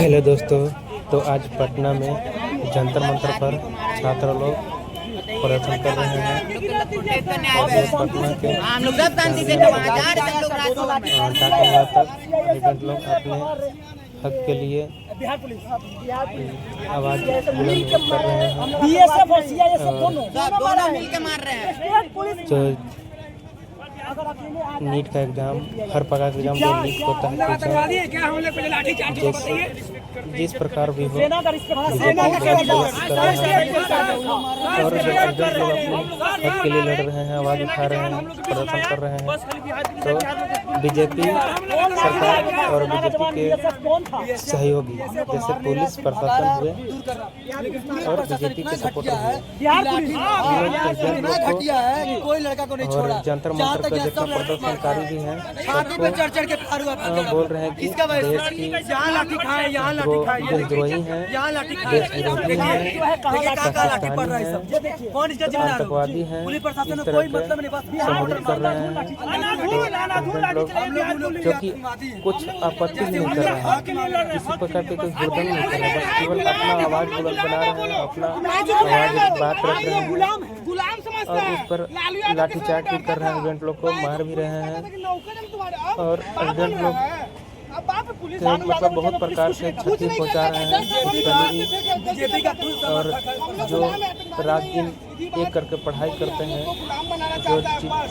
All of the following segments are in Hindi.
हेलो दोस्तों, तो आज पटना में जंतर मंतर पर छात्र लोग प्रदर्शन कर रहे हैं। और ये पटना के डाकघर तक एजेंट लोग अपने हक के लिए आवाज बुलंद कर रहे हैं। जो नीट का एग्ज़ाम, हर प्रकार का एग्ज़ाम जो लीक होता है, जिस प्रकार भी हो, और जो एजेंट लोग अपने हक के लिए लड़ रहे हैं, आवाज़ उठा रहे हैं, प्रदर्शन कर रहे हैं, तो बीजेपी सरकार और बीजेपी के सहयोगी जैसे पुलिस प्रशासन हुए और बीजेपी के सपोर्टर हुए, और जंतर मंतर का जितना प्रदर्शनकारी भी हैं बोल रहे हैं कि देश की देशद्रोही हैं, देश विरोधी हैं, पाकिस्तानी हैं, आतंकवादी हैं, इस तरह के संबोधित कर रहे हैं। तो लोग जो कि कुछ आपत्ति नहीं कर रहे हैं, किसी प्रकार के कोई हुड़दंग नहीं कर रहे हैं, बस केवल अपना आवाज़ बुलंद बना रहे हैं, अपना आवाज़ बात रख रहे हैं, और उस पर लाठीचार्ज भी कर रहे हैं। एजेंट लोग को मार भी रहे हैं, और एजेंट लोग मतलब बहुत प्रकार से क्षति पहुंचा रहे हैं। और जो रात दिन एक करके पढ़ाई करते हैं, जो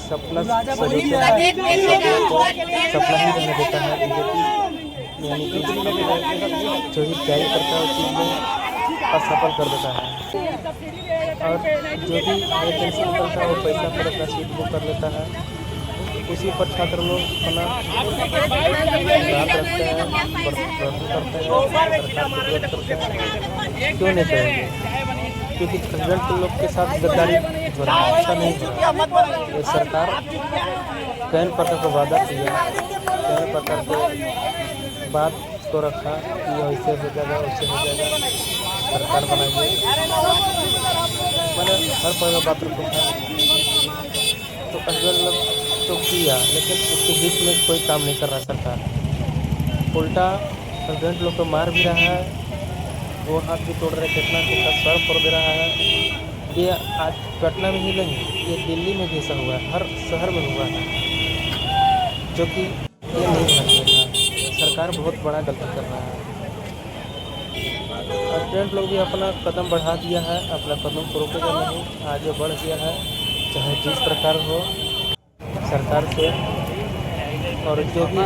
सपना सजोते हैं, सपना ही रहने देता है बीजेपी, यानी कि जो ही तैयारी करता है उस चीज़ में असफल कर देता है। और जो भी वैकेंसी निकलता है वो पैसा पर अपना सीट बुक कर लेता है, उसी पर छात्र लोग अपना बात रखते हैं, प्रदर्शन करते हैं, क्यों नहीं करेंगे? क्योंकि एजेंट लोग के साथ गद्दारी हो रहा है, अच्छा नहीं हो रहा है। ये सरकार कई प्रकार का वादा किया, कई प्रकार के बात को रखा कि ऐसे हो जाएगा, वैसे हो जाएगा, सरकार बनाइए, मैंने हर प्रकार बात रखा था। तो एजेंट लोग तो किया, लेकिन उसके बीच में कोई काम नहीं कर रहा सरकार, उल्टा एजेंट लोग को मार भी रहा है, वो हाथ भी तोड़ रहे, कितना सर फोड़ दे रहा है। ये आज पटना में ही नहीं, ये दिल्ली में भी ऐसा हुआ है, हर शहर में हुआ है, जो कि ये नहीं होना चाहिए था। सरकार बहुत बड़ा गलती कर रहा है। एजेंट लोग भी अपना कदम बढ़ा दिया है, अपना कदम को रोकेगा नहीं, आगे बढ़ गया है, चाहे जिस प्रकार हो सरकार से। और जो भी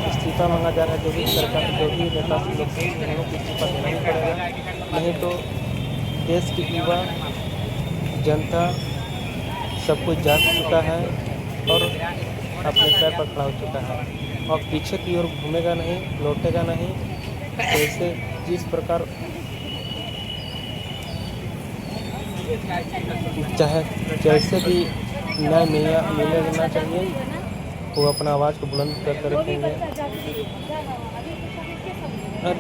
इस्तीफा मांगा जा रहा है, जो भी सरकार, जो भी नेता लोग हैं, उन्होंने को इस्तीफा देना ही पड़ेगा, नहीं तो देश की युवा जनता सब कुछ जाग चुका है और अपने पैर पर खड़ा हो चुका है, और पीछे की ओर घूमेगा नहीं, लौटेगा नहीं। जैसे जिस प्रकार चाहे जैसे भी न्याय मिलना चाहिए, वो अपना आवाज़ को बुलंद करके रखेंगे। और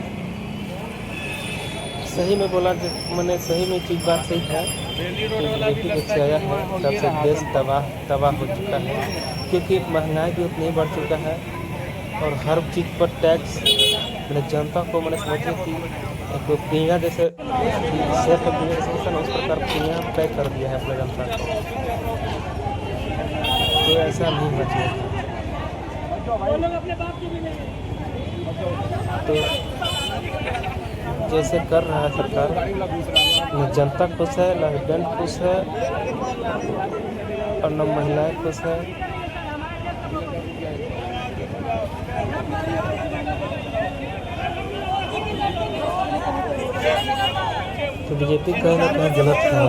सही में बोला, मैंने सही में चीज़ बात सही है कि बीजेपी जब से आया है तब से देश तबाह हो चुका है, क्योंकि महंगाई भी उतनी बढ़ चुका है, और हर चीज़ पर टैक्स मैंने जनता को मैंने समझे कि तो पिंगा जैसे शेर का पिंगा जैसे होता है ना, उस प्रकार पिंगा पैक कर दिया है अपने जनता को। तो ऐसा नहीं होना चाहिए। तो जैसे कर रहा है सरकार, न जनता खुश है, न एजेंट खुश है, और न महिलाएं खुश है। तो बीजेपी कहीं ना कहीं गलत है,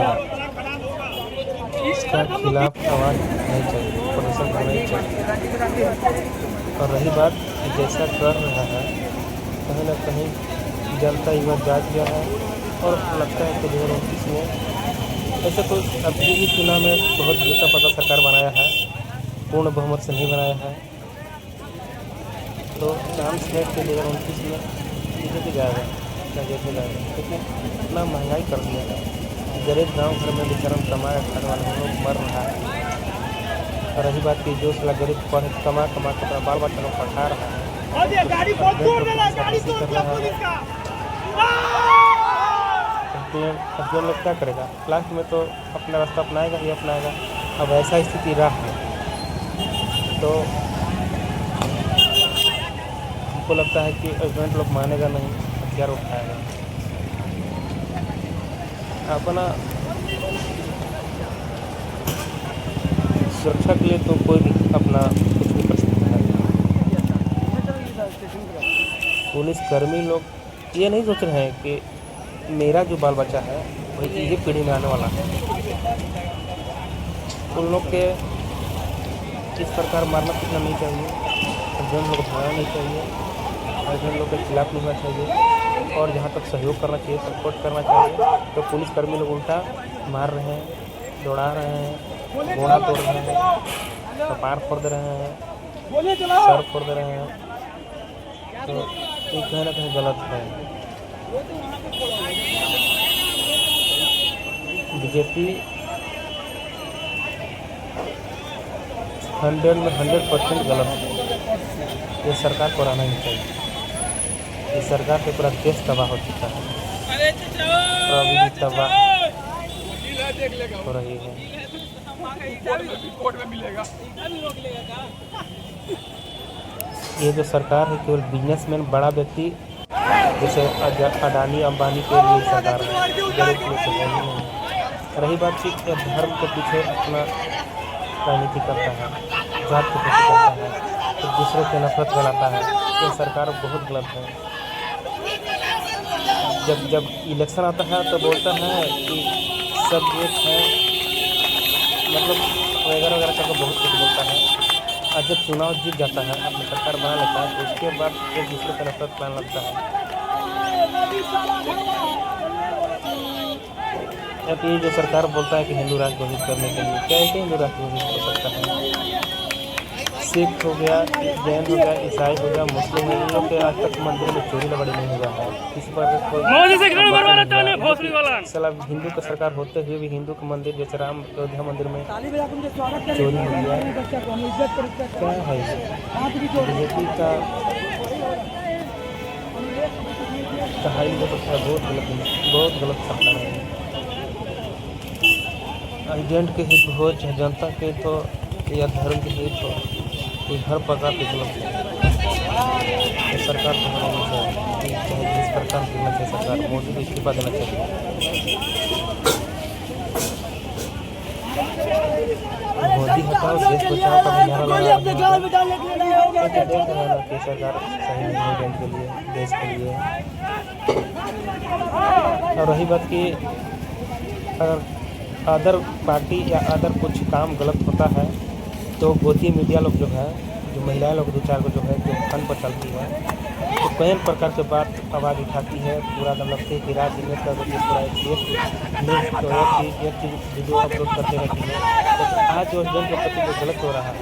इसका खिलाफ आवाज़ नहीं चाहिए, प्रदर्शन होना ही चाहिए। और रही बात जैसा कर रहा है, कहीं ना कहीं जनता युवा जाग गया है, और लगता है कि 2029 में ऐसे तो अभी भी चुनाव में बहुत बेटा पता सरकार बनाया है, पूर्ण बहुमत से नहीं बनाया है, तो चांस है कि 2029 में बीजेपी जाएगा, बीजेपी जाएगा, क्योंकि इतना महंगाई कर दिया है, गरीब गांव घर में बेचारा कमाए खाने वाले लोग मर रहा है। और रही बात की जो साला गरीब पढ़ कमा के अपना बाल बच्चा को पढ़ा रहा है, एसडीएम लोग क्या करेगा, लास्ट में तो अपना रास्ता अपनाएगा ही अपनाएगा। अब ऐसा स्थिति रहा है तो हमको लगता है कि एसडीएम लोग मानेगा नहीं, हथियार उठाएगा। अपना सुरक्षा के लिए तो कोई भी अपना कुछ भी कर सकता है। पुलिस कर्मी लोग ये नहीं सोच रहे हैं कि मेरा जो बाल बच्चा है वही ये पीढ़ी में आने वाला है। उन लोग के इस प्रकार मारना पीटना नहीं चाहिए, एसडीएम लोग को भगाना नहीं चाहिए, एसडीएम लोग के खिलाफ नहीं होना चाहिए और जहाँ तक सहयोग करना चाहिए, सपोर्ट करना चाहिए। तो पुलिसकर्मी लोग उल्टा मार रहे हैं, दौड़ा रहे हैं, घोड़ा तोड़ रहे हैं, कपार फोड़ दे रहे हैं, सर फोड़ दे रहे हैं, तो ये कहीं ना कहीं गलत है। बीजेपी 100 में 100% गलत है। ये सरकार को रहना ही चाहिए। इस सरकार से पूरा देश तबाह हो चुका है और अभी भी तबाह हो रही है। ये जो सरकार है केवल बिजनेसमैन, बड़ा व्यक्ति जैसे अडानी अंबानी के लिए सरकार है, गरीब के लिए सरकार नहीं है। रही बातचीत धर्म के पीछे अपना राजनीति करता है, जात के पीछे करता है, तो दूसरे से नफरत फैलाता है, ये सरकार बहुत गलत है। जब इलेक्शन आता है तो बोलता है कि सब एक है, मतलब वगैरह वगैरह करके बहुत कुछ बोलता है। और जब चुनाव जीत जाता है, अपनी सरकार बना लेता है, तो उसके बाद एक दूसरे से नफरत फैलाने लगता है। अब ये जो सरकार बोलता है कि हिंदू राष्ट्र घोषित करने के लिए, क्या है हिंदू राष्ट्र घोषित हो सकता है? सिख हो गया, जैन हो गया, ईसाई हो गया, मुस्लिम है, इन लोग के आज तक मंदिर में चोरी लबड़ी नहीं हुआ है। इस पर साला हिंदू का सरकार होते हुए भी हिंदू का मंदिर जैसे राम अयोध्या मंदिर में चोरी हो गया। क्या है बीजेपी का कहानी जो सकता है बहुत गलत सरकार है। एजेंट के हित हो चाहे जनता के हित हो या धर्म के हित हो, ये हर प्रकार के गलत है। सरकार को होना चाहिए, चाहे जिस प्रकार की होना चाहिए सरकार, मोदी को इस्तीफा देना चाहिए। मोदी हटाओ देश बचाओ का नारा लगा देख रहे हैं कि सरकार सही नहीं है देश के लिए, देश के लिए। और रही बात कि अगर अदर पार्टी या अदर कुछ काम गलत होता है तो गोदी मीडिया लोग जो है, जो महिलाएं लोग 2-4 को जो है जो फन पर चलती है, तो कई प्रकार के बात आवाज़ उठाती है, पूरा दम लगती है कि रात दिन कर देती है, पूरा एक चीज़ वीडियो अपलोड करते रहती है। तो आज जो जन के प्रति जो गलत हो रहा है,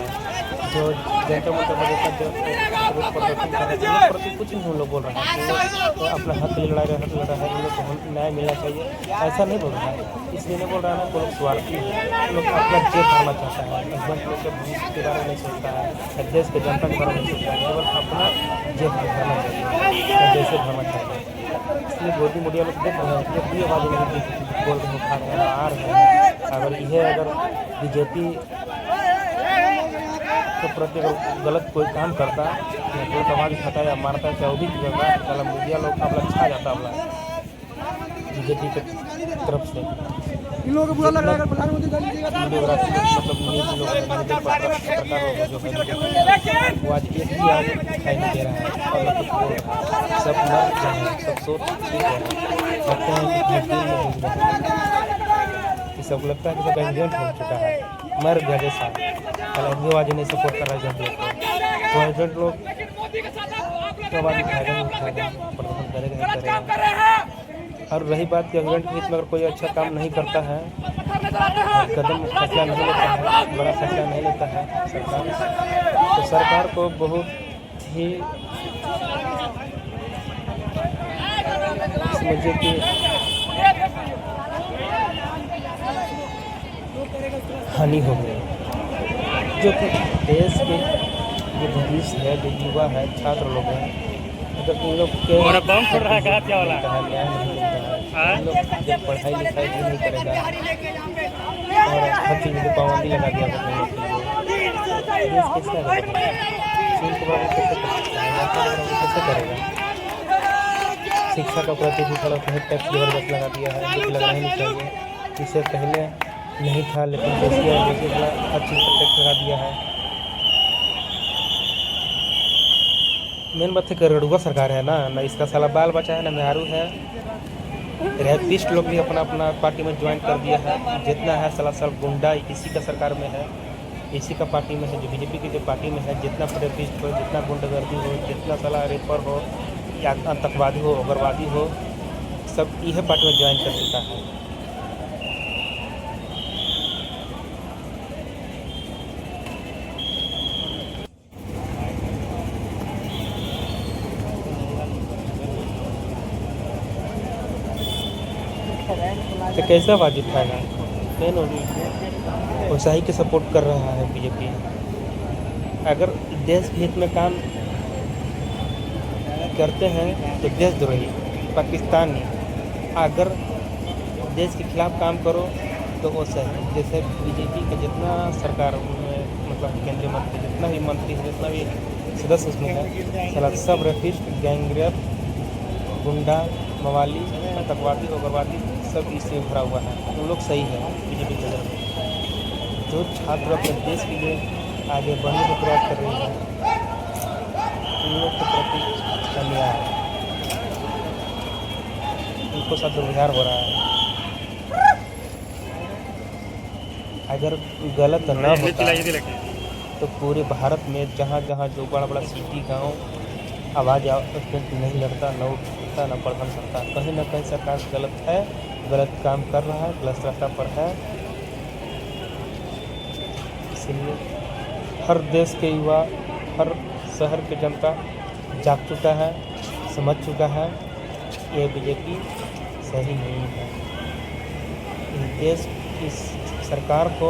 जो जनता मतलब जो प्रदर्शन कर रहे हैं, प्रति कुछ नहीं हम लोग बोल रहे हैं, तो अपना हक लड़ रहा है, इन लोग को न्याय मिलना चाहिए, ऐसा नहीं बोल रहा है। इसलिए नहीं बोल रहा है, कोई स्वार्थी है, लोग अपना जेब भरना चाहता है, हस्बैंड लोग के भविष्य के बारे में नहीं सोचता है, देश के जनता के बारे में नहीं सोचता है, केवल अपना जेब भरना चाहिए, जैसे भरना चाहिए। इसलिए गोदी मीडिया लोग देख रहे हैं कि अपनी आवाज़ नहीं बोल रहे, उठा रहे हैं, आ रहे हैं। अगर बीजेपी के प्रति गलत कोई काम करता या गलत आवाज़ उठाता या मारता है, चाहे वो भी करता, तो मीडिया लोग का अपना छा जाता बीजेपी के तरफ से। इन लोगों को बुरा लग रहा है प्रधानमंत्री मतलब न्यूज़ लोग सरकार जो है वो आज एक भी आज दिखाई नहीं दे रहा है और न कुछ बोल रहा है, सब मर रहे हैं, सब सोच ठीक है, लगते हैं कि जेल में घुस गए, ये सब लगता है कि सब एजेंट हो चुका है, मर गया जैसा। कल आवाज़ नहीं सपोर्ट कर रहा है एजेंट लोग को, तो एजेंट लोग तो आवाज़ उठाएगा नहीं उठाएगा, प्रदर्शन करेगा नहीं करेगा। और रही बात कि एजेंट के हित में अगर कोई अच्छा काम नहीं करता है, कदम फैसला नहीं लेता है, बड़ा फैसला नहीं लेता है सरकार, तो सरकार को बहुत ही समझिए कि हानि हो गई, जो कि देश के जो भविष्य है, जो युवा है, छात्र लोग हैं, अगर इन लोग के और बम फोड़ रहा है, कहा क्या वाला? मिलता है, न्याय नहीं मिलता है, इन लोग जब पढ़ाई लिखाई भी नहीं करेगा और हर चीज़ की पाबंदी लगा दिया गया देश कैसे आगे चीन के बारे में कैसे कर सकता है, नेपाल के बारे में कैसे करेगा। शिक्षा का प्रति भी थोड़ा बहुत टैक्स जबरदस्त लगा दिया है, जो कि लगना ही नहीं चाहिए। इससे पहले नहीं था, लेकिन जैसे हर चीज़ पर टैक्स लगा दिया है। मेन बात है कि रड़ुआ सरकार है ना इसका साला बाल बचा है, ना मेहरू है। रैपिस्ट लोग भी अपना अपना पार्टी में ज्वाइन कर दिया है। जितना है साला सब गुंडा इसी का सरकार में है, इसी का पार्टी में है, जो बीजेपी की जो पार्टी में है। जितना रैपिस्ट हो, जितना गुंडागर्दी हो, जितना साला रेपर हो या आतंकवादी हो, उग्रवादी हो, सब यह पार्टी में ज्वाइन कर चुका है। तो कैसा आवाज उठाएगा? नहीं ना, वैसा ही के सपोर्ट कर रहा है बीजेपी। अगर देश के हित में काम करते हैं तो देशद्रोही पाकिस्तानी, अगर देश के खिलाफ काम करो तो वो सही। जैसे बीजेपी का जितना सरकार में मतलब केंद्रीय मंत्री जितना भी मंत्री है, जितना भी सदस्य उसमें है, साला सब रैपिस्ट, गैंगरेप, गुंडा, मवाली, आतंकवादी, उग्रवादी सब इससे भरा हुआ है। उन लोग सही है बीजेपी के नज़र में। जो छात्र अपने देश के लिए आगे बढ़ने का प्रयास कर रही है, उन लोग के प्रति अन्याय है, उनको साथ दुर्व्यवहार हो रहा है। अगर गलत न होता तो पूरे भारत में जहाँ जहाँ जो बड़ा बड़ा सिटी गांव आवाज़ नहीं लड़ता, न उठता, न प्रदर्शन करता। कहीं ना कहीं सरकार गलत है, गलत काम कर रहा है, गलत रास्ता पर है। इसलिए हर देश के युवा, हर शहर की जनता जाग चुका है, समझ चुका है ये बीजेपी सही नहीं है। इस देश इस सरकार को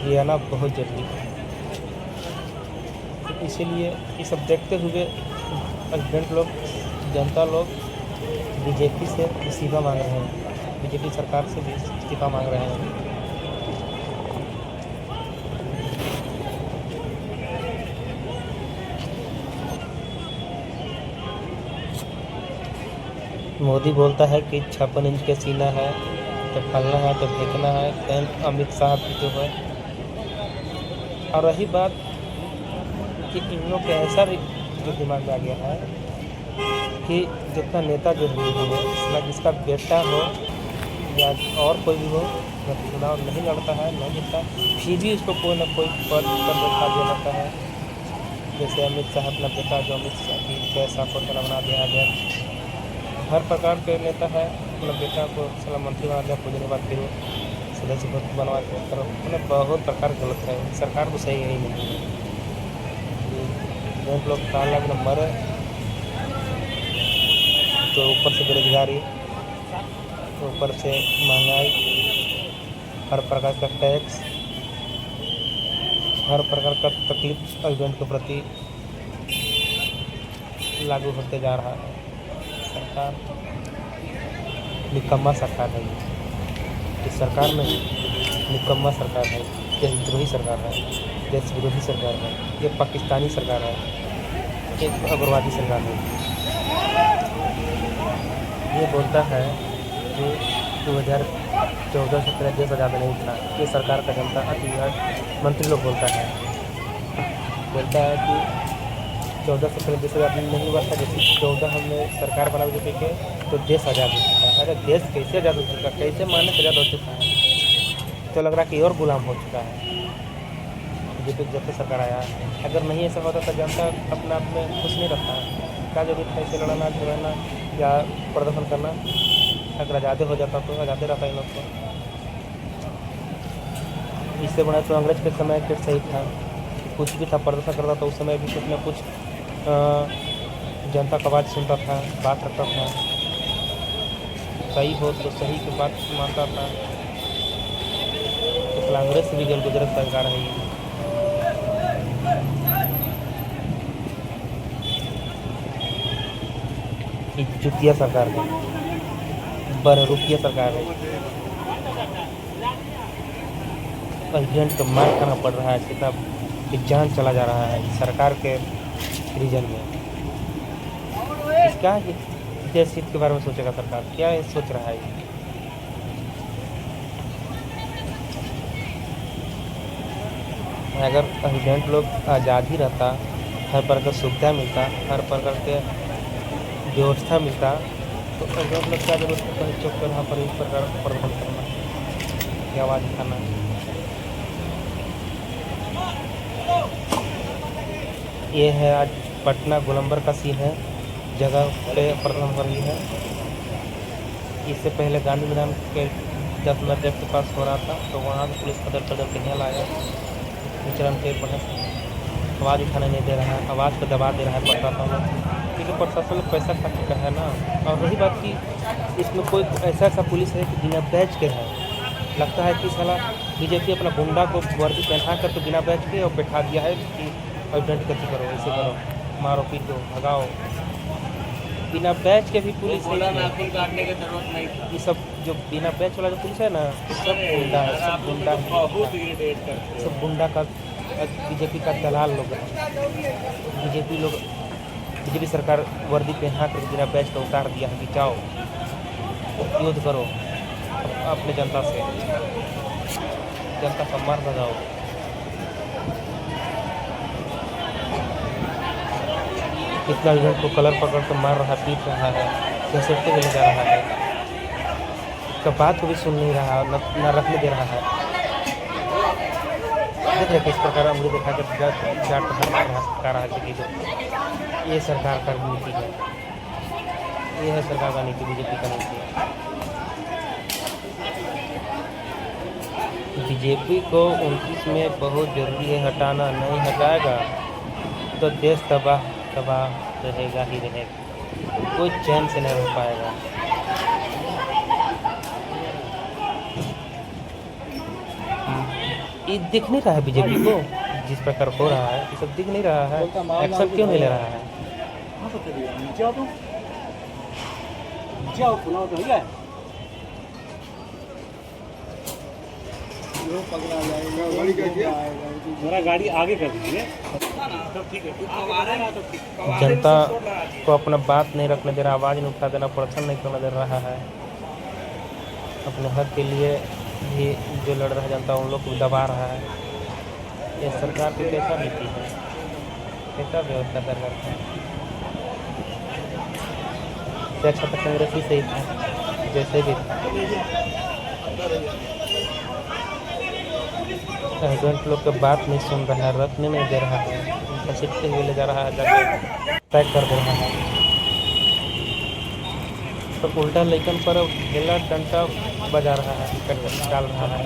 लियाना बहुत जरूरी है। तो इसीलिए ये सब देखते हुए स्टूडेंट लोग, जनता लोग बीजेपी से इस्तीफा मांग रहे हैं, बीजेपी सरकार से भी इस्तीफा मांग रहे हैं। मोदी बोलता है कि 56 इंच के सीना है, तो फलना है, तो फेंकना है। कहीं अमित शाह भी जो है। और रही बात कि इन लोग के ऐसा भी जो दिमाग में आ गया है कि जितना नेता जो है, जिसका बेटा हो या और कोई भी हो, जब चुनाव नहीं लड़ता है, नहीं जीतता, फिर भी उसको कोई ना कोई पद पर बैठा दिया जाता है। जैसे अमित शाह अपना बेटा जो अमित शाह की पैसा को बना दिया गया। हर प्रकार के नेता है, अपना बेटा को सला मंत्री बना दिया, कुछ दिन बाद फिर सदस्य पद बनवा के करो। मतलब बहुत प्रकार गलत है, सरकार को सही यही नहीं है। बहुत लोग काला नंबर तो ऊपर से बेरोजगारी, ऊपर से महंगाई, हर प्रकार का टैक्स, हर प्रकार का तकलीफ स्टूडेंट के प्रति लागू होते जा रहा है। सरकार निकम्मा सरकार है। इस सरकार में निकम्मा सरकार है, देशद्रोही सरकार है, देश विरोधी सरकार है, ये पाकिस्तानी सरकार है, एक उग्रवादी सरकार है। ये बोलता है कि 2014 से पहले देश आज़ाद नहीं था, ये सरकार का जनता मंत्री लोग बोलता है कि 14 से पहले देश आज़ाद नहीं हुआ था, जैसे 14 हमने सरकार बना बीजेपी के तो देश आज़ाद हो चुका है। अरे देश कैसे आज़ाद हो चुका है, कैसे मानने से आज़ाद हो चुका है? तो लग रहा है कि और गुलाम हो चुका है बीजेपी जब से सरकार आया। अगर नहीं ऐसा होता तो जनता अपने आप में खुश नहीं रहता है। क्या जरूरत है ऐसे लड़ना झगड़ना या प्रदर्शन करना? अगर आज़ादी हो जाता तो आज़ादी रहता इन लोग को। इससे बड़ा तो अंग्रेज के समय के सही था, कुछ भी था प्रदर्शन करता था उस समय भी कुछ न कुछ जनता का बात सुनता था, बात रखता था, सही हो तो सही की बात मानता था। तो कांग्रेस से भी जल गुजरत सरकार है ये। कि जुतिया सरकार है, बहरूपिया सरकार है। एजेंट को मार खाना पड़ रहा है, कितना कि जान चला जा रहा है सरकार के रीजन में। क्या देश हित के बारे में सोचेगा सरकार? क्या ये सोच रहा है? अगर एजेंट लोग आज़ाद ही रहता, हर प्रकार का सुविधा मिलता, हर प्रकार के व्यवस्था मिलता, तो एजेंट लोग क्या जरूरत है कहीं चौक पर वहाँ पर इस प्रकार प्रदर्शन करना या आवाज़ उठाना। ये है आज पटना गोलंबर का सीन है, जगह पे प्रदर्शन कर रही है। इससे पहले गांधी मैदान के 10 मिनट के पास हो रहा था, तो वहाँ से पुलिस कदर के यहाँ लाया। विचरण के बढ़े आवाज़ उठाने नहीं दे रहा है, आवाज़ को दबा दे रहा है प्रशासन लोग, क्योंकि प्रशासन लोग पैसा खा चुका है ना। और रही बात की इसमें कोई ऐसा पुलिस है कि बिना बैच के है, लगता है कि साला बीजेपी अपना गुंडा को वर्दी पहना कर तो बिना बैच के और बैठा दिया है कि एजेंट गति करो, ऐसे करो, मारो पीटो भगाओ। बिना बैच के भी पुलिस है, काटने की जरूरत नहीं था। ये सब जो बिना बैच वाला जो पुलिस है ना, सब गुंडा है, सब गुंडा सब गुंडा का बीजेपी का दलाल लोग है। बीजेपी सरकार वर्दी पहना कर बिना बैच का उतार दिया है कि जाओ युद्ध करो अपने जनता से, जनता का मार भगाओ। कितना एजेंट को कलर पकड़ कर मार रहा है, पीट रहा है, घसीटते हुए ले जा रहा है, इसका बात को भी सुन नहीं रहा, न रखने दे रहा है। देख रहे किस प्रकार उंगली दिखा कर जाट कर रहा है कि ये सरकार का नीति है, ये है सरकार का नीति, बीजेपी का नीति है। बीजेपी को 29 में बहुत जरूरी है हटाना, नहीं हटाएगा तो देश तबाह रहेगा ही रहेगा, कोई चैन से नहीं रह पाएगा। ये दिख नहीं रहा है बीजेपी को जिस प्रकार हो रहा है, ये सब दिख नहीं रहा है, एक्शन क्यों नहीं ले रहा है? गाड़ी आगे कर दीजिए। जनता को अपना बात नहीं रखने दे रहा, आवाज़ नहीं उठा देना, प्रदर्शन नहीं करने दे रहा है। अपने हक के लिए भी जो लड़ रहा है जनता, उन लोग को दबा रहा है। ये सरकार की कैसा नीति है, कैसा व्यवस्था सरकार का? अच्छा तो कांग्रेस ही सही था, जैसे भी एजेंट लोग का बात नहीं सुन रहा है, रखने नहीं दे रहा है, घसीटते हुए ले जा रहा है, जाकर पैक कर दे रहा है। तो उल्टा लेकिन पर ढेला डंडा बजा रहा है, डाल रहा है,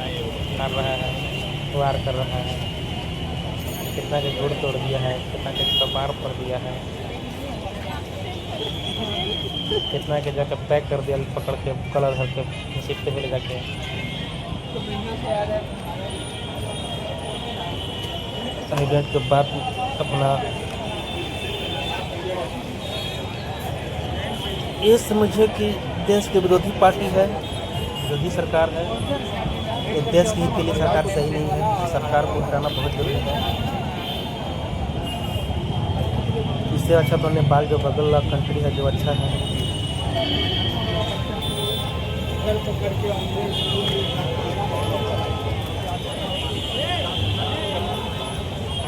मार रहा है, वार कर रहा है, कितना के जोड़ तोड़ दिया है, कितना के कपार पड़ दिया है, कितना के जाकर पैक कर दिया पकड़ के कलर भर के घसीटते हुए ले जाके। एजेंट के बाद अपना ये समझे कि देश के विरोधी पार्टी है, विरोधी सरकार है, ये देश के हित के लिए सरकार सही नहीं है, सरकार को हटाना बहुत जरूरी है। इससे अच्छा तो नेपाल जो बगल वाला कंट्री है जो अच्छा है।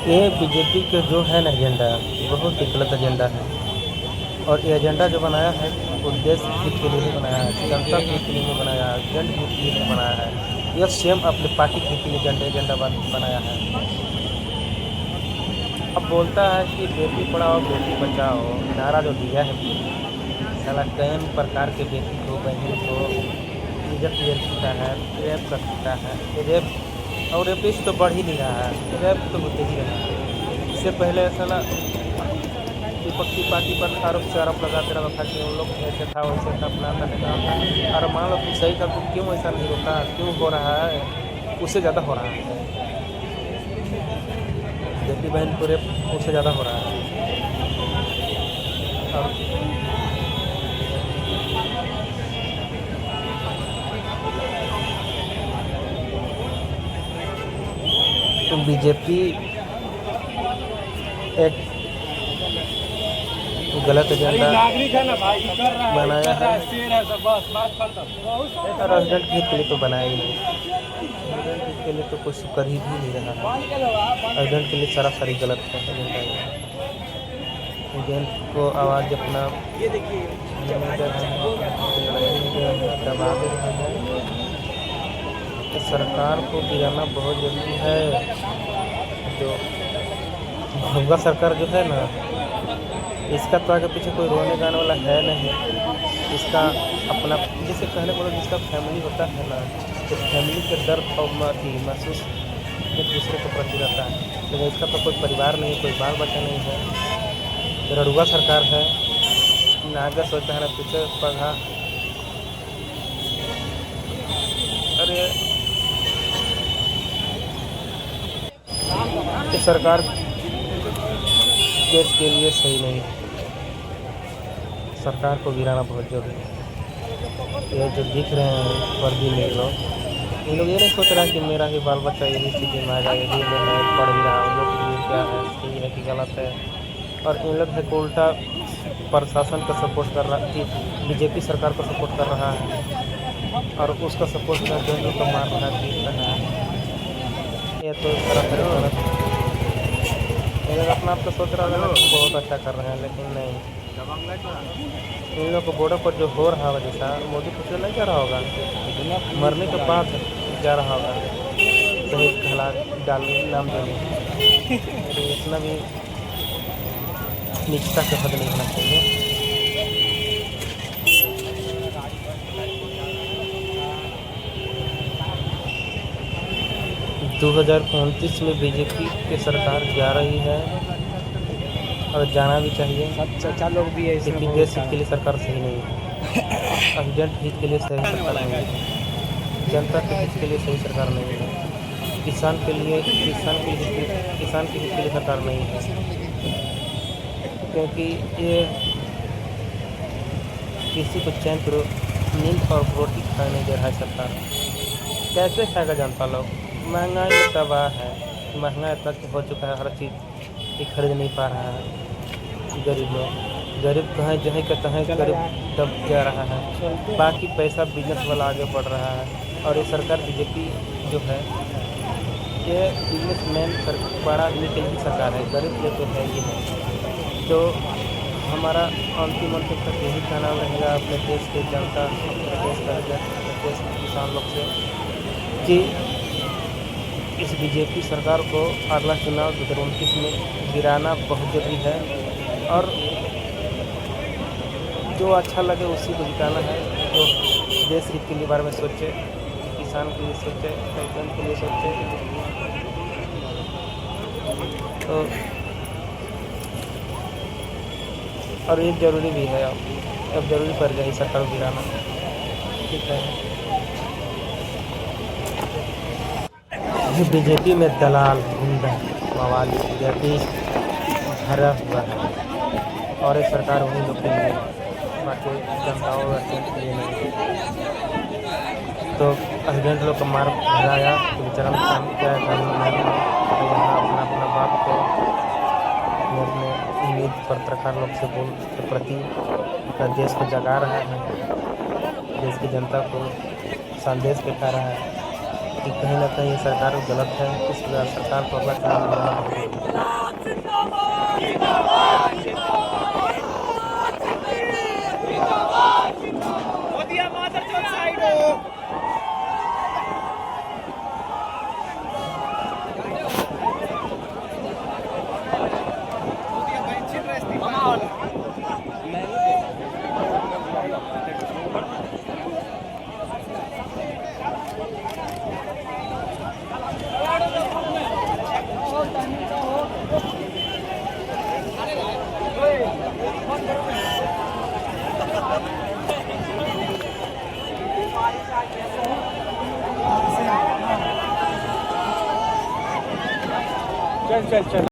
ये बीजेपी के जो है ना एजेंडा, बहुत ही गलत एजेंडा है। और ये एजेंडा जो बनाया है वो देश हित के लिए नहीं बनाया है, जनता के हित के लिए नहीं बनाया है, एजेंट हित के लिए नहीं बनाया है, यह सेम अपने पार्टी के हित के लिए एजेंडा बनाया है। अब बोलता है कि बेटी पढ़ाओ बेटी बचाओ, नारा जो दिया है साला कई प्रकार के बेटी को बहन को इज्जत ले सकता है, रेप कर सकता है, रेप और रेपिस्ट तो बढ़ ही नहीं रहा है, रेप तो होते ही रहा है। इससे पहले ऐसा ना विपक्षी पार्टी पर आरोप लगाते रहा था कि उन लोग ऐसे था वैसे था फलाना था, और मान लो कि सही था तो क्यों ऐसा नहीं होता, क्यों हो रहा है? उससे ज़्यादा हो रहा है, बेटी बहन को रेप उससे ज़्यादा हो रहा है। और बीजेपी एक गलत एजेंडा नागरिक है ना भाई, कर रहा है, बनाया कर रहा है। है, शेर है सब, बस बात खत्म। रेजिडेंट हित के लिए तो बनाया ही नहीं। रेजिडेंट हित के लिए तो कुछ कर ही भी नहीं रहा है। रेजिडेंट के लिए सरासरी गलत है एजेंडा। एजेंट को आवाज़ अपना दबा दे रहा है। तो सरकार को गिराना बहुत जरूरी है। जो भोगा सरकार जो है ना, इसका तो आगे पीछे कोई रोने गाने वाला है नहीं। इसका अपना जैसे कहने बोलो, जिसका फैमिली होता है ना, तो फैमिली के दर्द और महसूस एक दूसरे को प्रति रहता है। लेकिन इसका तो कोई परिवार नहीं, कोई बाल बच्चा नहीं है। रड़ुआ सरकार है, ना आगे सोचता है ना पीछे पढ़ा। अरे ये सरकार देश के लिए सही नहीं है। सरकार को गिराना बहुत जरूरी है। ये जो दिख रहे हैं वर्दी में लोग, इन लोग ये नहीं सोच रहा कि मेरा ही बाल बच्चा यही स्थिति में आ जाए, यही में है पढ़ भी रहा हूँ, लोग के लिए क्या है, सही है कि गलत है। और इन लोग है को उल्टा प्रशासन को सपोर्ट कर रहा है, बीजेपी सरकार को सपोर्ट कर रहा है, और उसका सपोर्ट करके इन लोग को मार रहा है। ये तो सरासर गलत है। ये लोग अपना आप तो सोच रहा है ना कि बहुत अच्छा कर रहे हैं, लेकिन नहीं। इन लोग को बॉर्डर पर जो हो रहा है जैसा, मोदी कुछ नहीं जा रहा होगा, मरने के बाद जा रहा होगा शहीद कहला डालने नाम देने। तो इतना भी निष्ठा के हद नहीं होना चाहिए। 2029 में बीजेपी की सरकार जा रही है और जाना भी चाहिए। अच्छा लोग भी है क्योंकि देश हित के लिए सरकार सही नहीं है, एजेंट हित के लिए सही सरकार नहीं है, जनता के हित के लिए सही सरकार नहीं है, किसान के हित के लिए सरकार नहीं है। क्योंकि ये किसी को चैन करो नींद और रोटी खाने नहीं दे रहा है सरकार। कैसे खाएगा जनता लोग? महंगाई में तबाह है, महंगा इतना हो चुका है, हर चीज़ की खरीद नहीं पा रहा है। गरीब लोग, गरीब कहाँ जहाँ का तहाँ गरीब दब जा रहा है। बाकी पैसा बिजनेस वाला आगे बढ़ रहा है। और ये सरकार बीजेपी जो है, ये बिजनेसमैन बड़ा आदमी के लिए सरकार है, गरीब के लिए तो है ही नहीं। तो हमारा अंतिम तक यही कहना रहेगा अपने देश के जनता, अपने देश के किसान लोग से कि इस बीजेपी सरकार को अगला चुनाव 2029 में गिराना बहुत जरूरी है। और जो अच्छा लगे उसी को जिताना है। तो देश हित के लिए बारे में सोचे, किसान के लिए सोचे, किसान के लिए सोचे। तो और ये ज़रूरी भी है, अब ज़रूरी पड़ गई सरकार को गिराना। ठीक है, बीजेपी में दलाल, गुंडा, मवाली, बीजेपी भरा हुआ है और ये सरकार उन्हीं लोग के लिए, बाकी जनताओं के लिए नहीं। तो एजेंट लोग को मार भराया तो बेचारा काम क्या है, यहाँ अपना बाप को अपने उम्मीद पत्रकार लोग से बोल के प्रति देश को जगा रहा है, देश की जनता को संदेश दिखा रहा है कि कहीं ना कहीं सरकार गलत है। इस सरकार को अगला चुनाव लड़ना चल चल चल।